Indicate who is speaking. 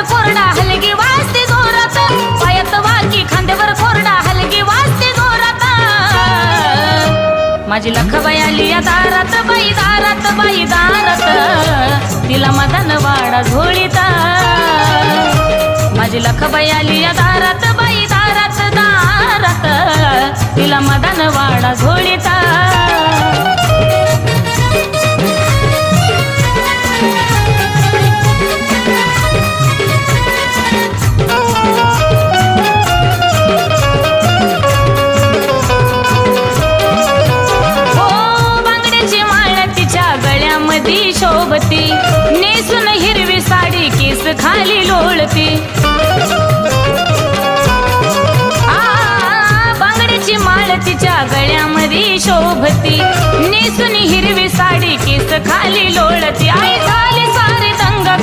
Speaker 1: कोरडा हलगी वाजते जोरात, पायात वाकी खांद्यावर कोरडा हलगी वाजते जोरात. माझी लखबाई आली या दारात, बाई दारात, बाई दारात, तिला मदन वाडा झोळीता. माझी लखबाई आली या दारात, बाई दारात, दारात, तिला मदन वाडा झोळीता. शोभती नेसून हिरवी साडी केस खाली लोळती. बांगड्याची माळ तिच्या गळ्यामध्ये शोभती नेसून हिरवी साडी केस खाली लोळती. आई झाली सारी दंगा